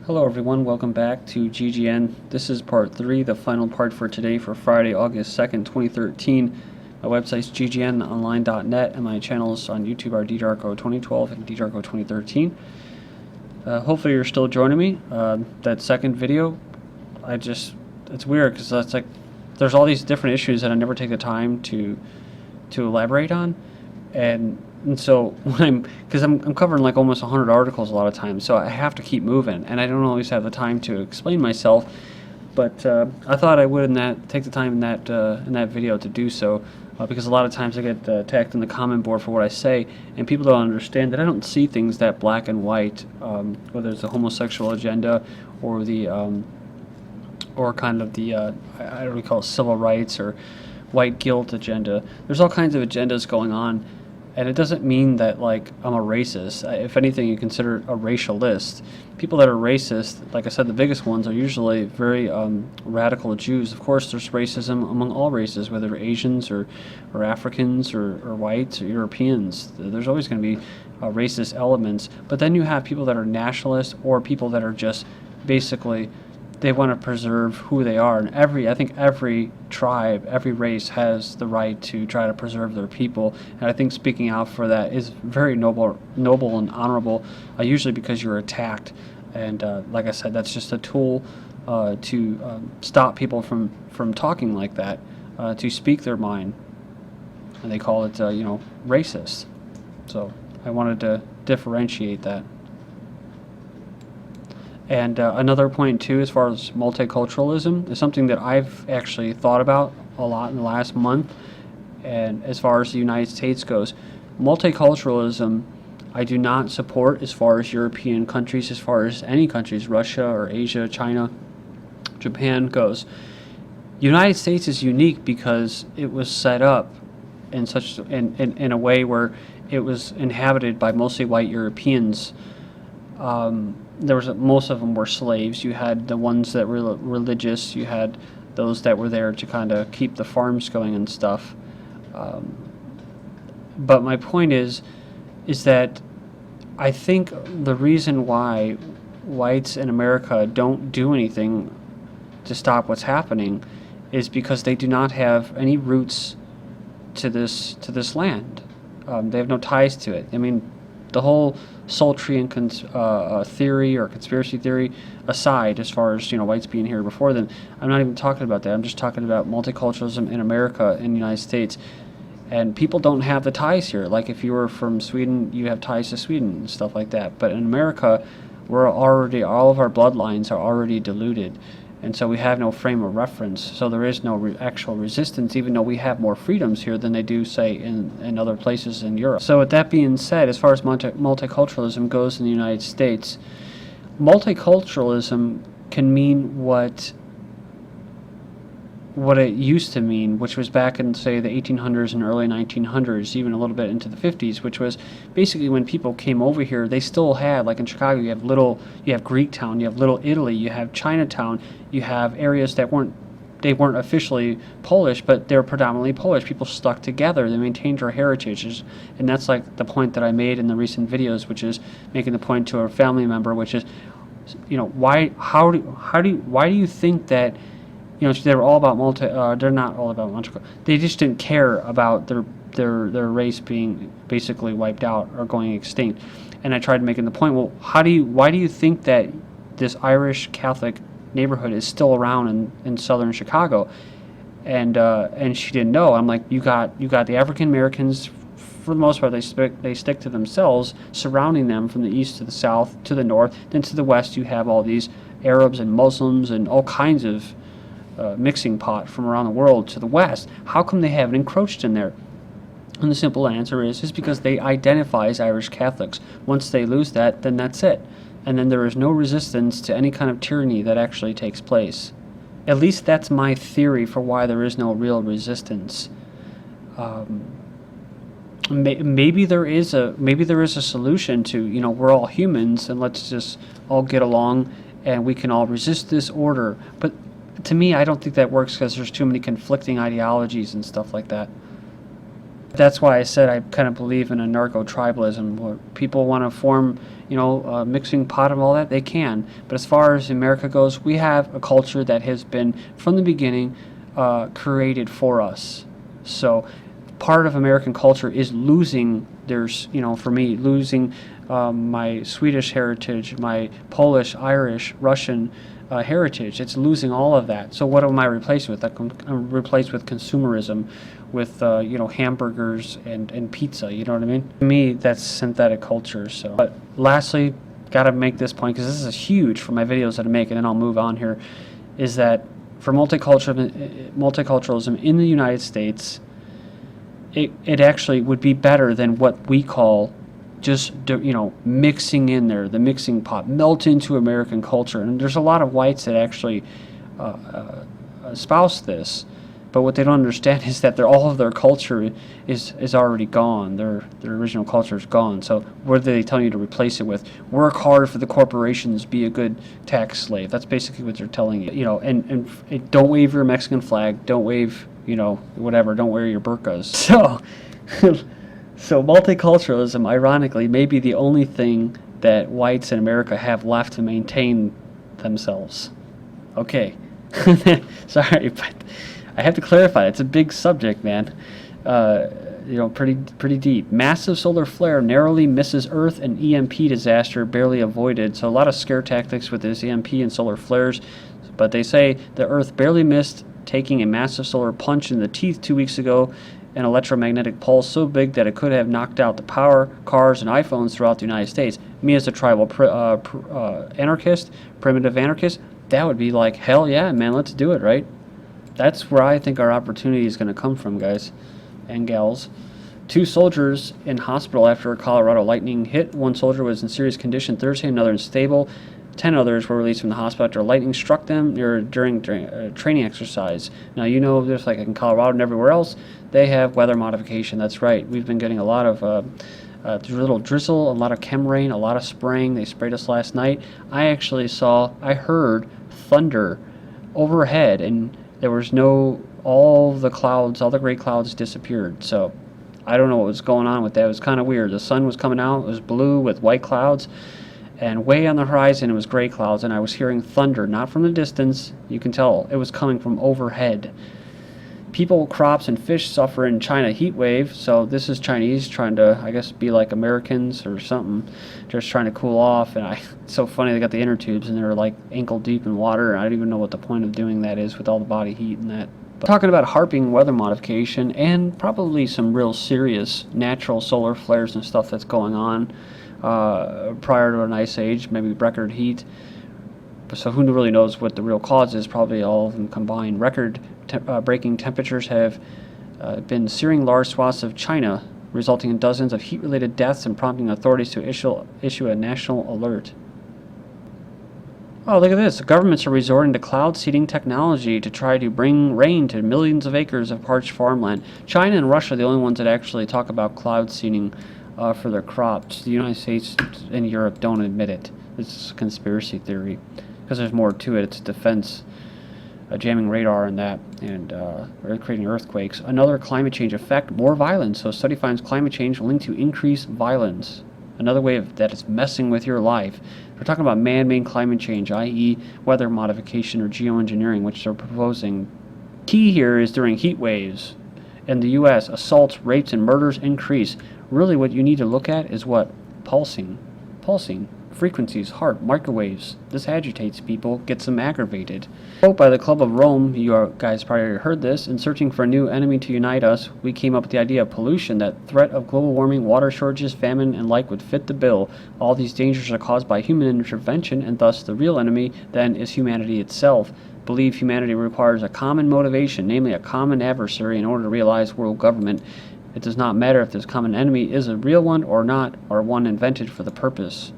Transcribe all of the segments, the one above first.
Hello everyone, welcome back to GGN. This is part 3, the final part for today for Friday, August 2nd, 2013. My website's ggnonline.net and my channels on YouTube are ddarko2012 and ddarko2013. Hopefully you're still joining me. That second video, it's weird because that's like, there's all these different issues that I never take the time to elaborate on. And so when I'm covering like almost 100 articles a lot of times, so I have to keep moving, and I don't always have the time to explain myself. But I thought I would take the time in that video to do so, because a lot of times I get attacked in the comment board for what I say, and people don't understand that I don't see things that black and white, whether it's the homosexual agenda or the or kind of the I don't know, call it civil rights or white guilt agenda. There's all kinds of agendas going on. And it doesn't mean that, like, I'm a racist. If anything, you consider a racialist. People that are racist, like I said, the biggest ones are usually very radical Jews. Of course, there's racism among all races, whether Asians or Africans or whites or Europeans. There's always going to be racist elements. But then you have people that are nationalists or people that are just basically, they want to preserve who they are. And I think every tribe, every race has the right to try to preserve their people. And I think speaking out for that is very noble and honorable, usually because you're attacked. And like I said, that's just a tool to stop people from talking like that, to speak their mind. And they call it, racist. So I wanted to differentiate that. And another point too, as far as multiculturalism, is something that I've actually thought about a lot in the last month. And as far as the United States goes, multiculturalism I do not support as far as European countries, as far as any countries, Russia or Asia, China, Japan goes. United States is unique because it was set up in a way where it was inhabited by mostly white Europeans. Most of them were slaves. You had the ones that were religious. You had those that were there to kind of keep the farms going and stuff. But my point is that I think the reason why whites in America don't do anything to stop what's happening is because they do not have any roots to this land. They have no ties to it. I mean, the whole sultry and theory or conspiracy theory aside, as far as whites being here before them, I'm not even talking about that. I'm just talking about multiculturalism in America, in the United States, and people don't have the ties here. Like if you were from Sweden, you have ties to Sweden and stuff like that. But in America, all of our bloodlines are already diluted. And so we have no frame of reference, so there is no actual resistance, even though we have more freedoms here than they do, say, in other places in Europe. So with that being said, as far as multiculturalism goes in the United States, multiculturalism can mean what it used to mean, which was back in, say, the 1800s and early 1900s, even a little bit into the 50s, which was basically when people came over here, they still had, like in Chicago, you have Greektown, you have Little Italy, you have Chinatown, you have areas that weren't officially Polish, but they're predominantly Polish. People stuck together, they maintained their heritages, and that's like the point that I made in the recent videos, which is making the point to a family member, which is, why do you think that they were all about they're not all about multi. They just didn't care about their race being basically wiped out or going extinct. And I tried making the point, well, why do you think that this Irish Catholic neighborhood is still around in southern Chicago? And she didn't know. I'm like, you got the African Americans, for the most part, they stick to themselves, surrounding them from the east to the south to the north. Then to the west, you have all these Arabs and Muslims and all kinds of mixing pot from around the world to the west. How come they haven't encroached in there? And the simple answer is because they identify as Irish Catholics. Once they lose that, then that's it. And then there is no resistance to any kind of tyranny that actually takes place. At least that's my theory for why there is no real resistance. Maybe there is a solution to, we're all humans and let's just all get along and we can all resist this order. But to me, I don't think that works because there's too many conflicting ideologies and stuff like that. That's why I said I kind of believe in a narco-tribalism, where people want to form, a mixing pot of all that, they can. But as far as America goes, we have a culture that has been, from the beginning, created for us. So part of American culture is losing, for me, losing my Swedish heritage, my Polish, Irish, Russian heritage. It's losing all of that. So what am I replaced with? I'm replaced with consumerism, with hamburgers and pizza. You know what I mean? To me, that's synthetic culture. So, but lastly, gotta make this point, because this is huge for my videos that I make, and then I'll move on here. Is that for multiculturalism in the United States, it actually would be better than what we call just mixing in there, the mixing pot, melt into American culture. And there's a lot of whites that actually espouse this, but what they don't understand is that all of their culture is already gone. Their original culture is gone. So what are they telling you to replace it with? Work hard for the corporations, be a good tax slave. That's basically what they're telling you. And don't wave your Mexican flag. Don't wave whatever. Don't wear your burqas. So multiculturalism, ironically, may be the only thing that whites in America have left to maintain themselves. Okay. Sorry, but I have to clarify. It's a big subject, man. Pretty deep. Massive solar flare narrowly misses Earth, and EMP disaster barely avoided. So a lot of scare tactics with this EMP and solar flares. But they say the Earth barely missed taking a massive solar punch in the teeth 2 weeks ago. An electromagnetic pulse so big that it could have knocked out the power, cars, and iPhones throughout the United States. Me as a tribal anarchist, primitive anarchist, that would be like, hell yeah, man, let's do it, right? That's where I think our opportunity is going to come from, guys and gals. 2 soldiers in hospital after a Colorado lightning hit. 1 soldier was in serious condition Thursday, another unstable. 10 others were released from the hospital after lightning struck them during a training exercise. Now, just like in Colorado and everywhere else, they have weather modification. That's right. We've been getting a lot of little drizzle, a lot of chem rain, a lot of spraying. They sprayed us last night. I heard thunder overhead, and there was all the gray clouds disappeared. So I don't know what was going on with that. It was kind of weird. The sun was coming out. It was blue with white clouds. And way on the horizon, it was gray clouds, and I was hearing thunder, not from the distance. You can tell it was coming from overhead. People, crops, and fish suffer in China heat wave. So this is Chinese trying to, I guess, be like Americans or something, just trying to cool off. And it's so funny, they got the inner tubes, and they're like ankle deep in water. And I don't even know what the point of doing that is with all the body heat and that. But talking about harping weather modification and probably some real serious natural solar flares and stuff that's going on. Prior to an ice age, maybe record heat. So who really knows what the real cause is? Probably all of them combined. Record-breaking temperatures have been searing large swaths of China, resulting in dozens of heat-related deaths and prompting authorities to issue a national alert. Oh, look at this. The governments are resorting to cloud seeding technology to try to bring rain to millions of acres of parched farmland. China and Russia are the only ones that actually talk about cloud seeding for their crops. The United States and Europe don't admit it. It's a conspiracy theory because there's more to it. It's defense, jamming radar and that, and creating earthquakes. Another climate change effect, more violence. So a study finds climate change linked to increased violence. Another way that it's messing with your life. We're talking about man-made climate change, i.e. weather modification or geoengineering, which they're proposing. Key here is during heat waves. In the U.S., assaults, rapes, and murders increase. Really what you need to look at is what? Pulsing, frequencies, heart, microwaves. This agitates people, gets them aggravated. Quote by the Club of Rome, you guys probably already heard this, in searching for a new enemy to unite us, we came up with the idea of pollution, that threat of global warming, water shortages, famine, and like would fit the bill. All these dangers are caused by human intervention, and thus the real enemy then is humanity itself. Believe humanity requires a common motivation, namely a common adversary, in order to realize world government. It does not matter if this common enemy is a real one or not, or one invented for the purpose.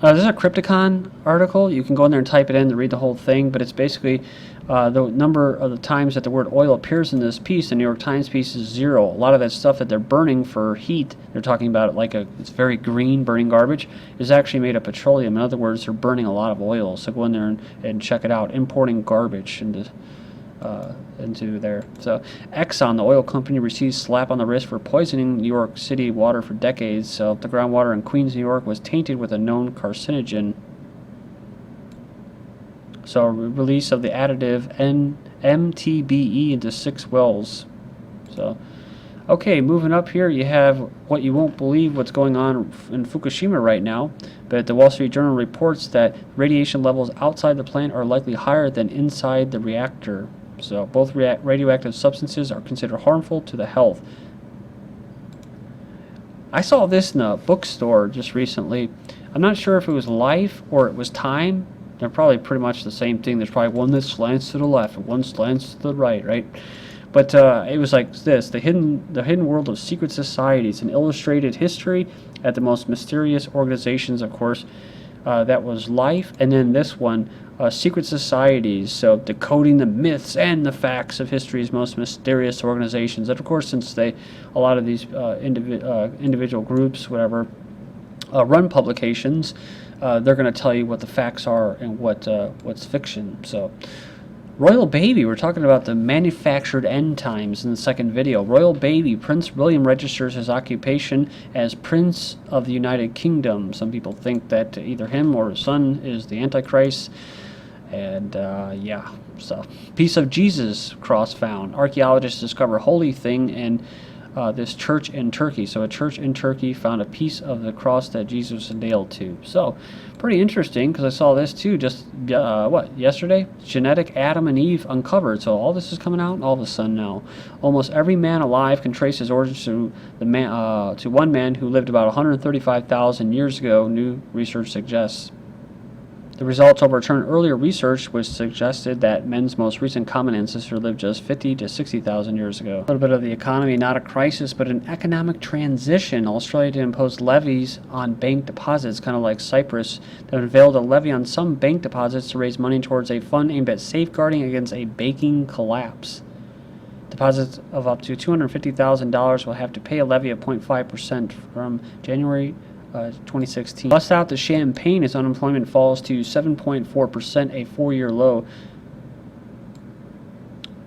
This is a Crypticon article. You can go in there and type it in to read the whole thing, but it's basically the number of the times that the word oil appears in this piece. The New York Times piece is 0. A lot of that stuff that they're burning for heat, they're talking about it like it's very green, burning garbage, is actually made of petroleum. In other words, they're burning a lot of oil. So go in there and check it out. Importing garbage into into there. So Exxon, the oil company, receives slap on the wrist for poisoning New York City water for decades. So the groundwater in Queens, New York was tainted with a known carcinogen. So release of the additive MTBE into 6 wells. So okay, moving up here, you have what you won't believe what's going on in Fukushima right now, but the Wall Street Journal reports that radiation levels outside the plant are likely higher than inside the reactor. So both radioactive substances are considered harmful to the health. I saw this in a bookstore just recently. I'm not sure if it was Life or it was Time. They're probably pretty much the same thing. There's probably one that slants to the left and one slants to the right, right? But it was like this: the hidden world of secret societies, an illustrated history at the most mysterious organizations. Of course, that was Life, and then this one, secret societies. So decoding the myths and the facts of history's most mysterious organizations. And of course, since a lot of these individual groups, whatever, run publications, they're going to tell you what the facts are and what's fiction. So. Royal Baby, we're talking about the manufactured end times in the second video. Royal Baby, Prince William registers his occupation as Prince of the United Kingdom. Some people think that either him or his son is the Antichrist. And yeah, so piece of Jesus cross found. Archaeologists discover holy thing in this church in Turkey. So a church in Turkey found a piece of the cross that Jesus was nailed to. So pretty interesting, because I saw this too just yesterday. Genetic Adam and Eve uncovered. So all this is coming out all of a sudden now. Almost every man alive can trace his origins to one man who lived about 135,000 years ago, new research suggests. The results overturned earlier research, which suggested that men's most recent common ancestor lived just 50 to 60,000 years ago. A little bit of the economy, not a crisis, but an economic transition. Australia imposed levies on bank deposits, kind of like Cyprus, that unveiled a levy on some bank deposits to raise money towards a fund aimed at safeguarding against a banking collapse. Deposits of up to $250,000 will have to pay a levy of 0.5% from January 2016. Bust out the champagne as unemployment falls to 7.4%, a 4-year low.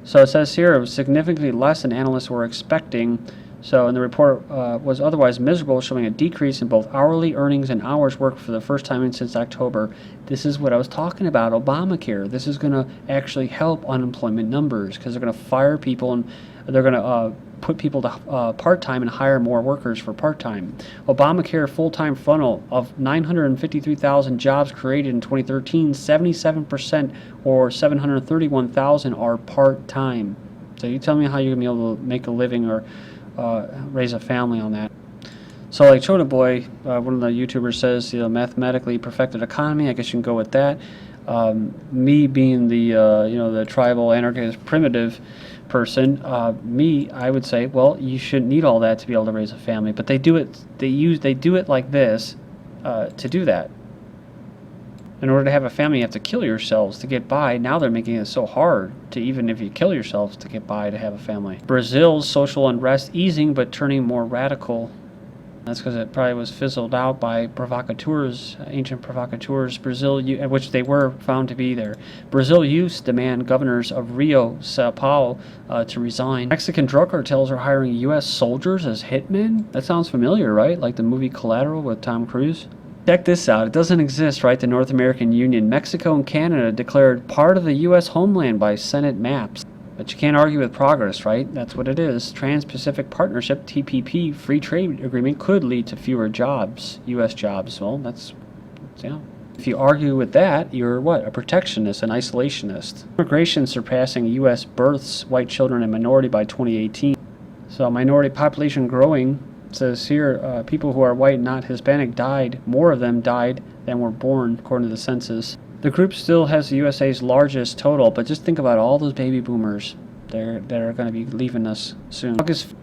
So it says here it was significantly less than analysts were expecting. So, and the report was otherwise miserable, showing a decrease in both hourly earnings and hours worked for the first time since October. This is what I was talking about, Obamacare. This is going to actually help unemployment numbers, because they're going to fire people and they're going to put people to part-time and hire more workers for part-time. Obamacare full-time funnel of 953,000 jobs created in 2013, 77% or 731,000 are part-time. So you tell me how you're going to be able to make a living or raise a family on that. So like Chota Boy, one of the YouTubers says, mathematically perfected economy. I guess you can go with that. Me being the the tribal anarchist primitive person, I would say, well, you shouldn't need all that to be able to raise a family. But they do it. They do it like this to do that. In order to have a family, you have to kill yourselves to get by. Now they're making it so hard to, even if you kill yourselves to get by, to have a family. Brazil's social unrest easing but turning more radical. That's because it probably was fizzled out by provocateurs, ancient provocateurs. Brazil, which they were found to be there. Brazil youths demand governors of Rio, Sao Paulo to resign. Mexican drug cartels are hiring U.S. soldiers as hitmen. That sounds familiar, right? Like the movie Collateral with Tom Cruise. Check this out. It doesn't exist, right? The North American Union. Mexico and Canada declared part of the U.S. homeland by Senate maps. But you can't argue with progress, right? That's what it is. Trans-Pacific Partnership, TPP, free trade agreement could lead to fewer jobs, U.S. jobs. Well, yeah. If you argue with that, you're what? A protectionist, an isolationist. Immigration surpassing U.S. births, white children, and minority by 2018. So minority population growing. It says here, people who are white, not Hispanic, died. More of them died than were born, according to the census. The group still has the USA's largest total, but just think about all those baby boomers that are going to be leaving us soon. August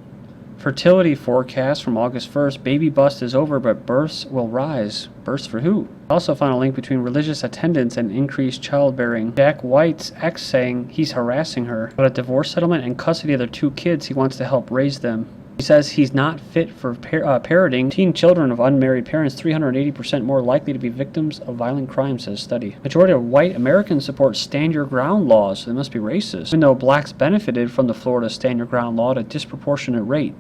fertility forecast from August 1st. Baby bust is over, but births will rise. Births for who? Also found a link between religious attendance and increased childbearing. Jack White's ex saying he's harassing her. But a divorce settlement and custody of their 2 kids, he wants to help raise them. He says he's not fit for parenting. Teen children of unmarried parents 380% more likely to be victims of violent crime, says study. Majority of white Americans support stand your ground laws, so they must be racist, even though blacks benefited from the Florida stand your ground law at a disproportionate rate.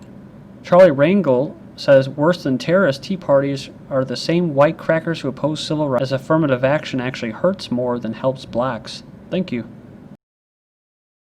Charlie Rangel says worse than terrorist Tea Parties are the same white crackers who oppose civil rights, as affirmative action actually hurts more than helps blacks. Thank you.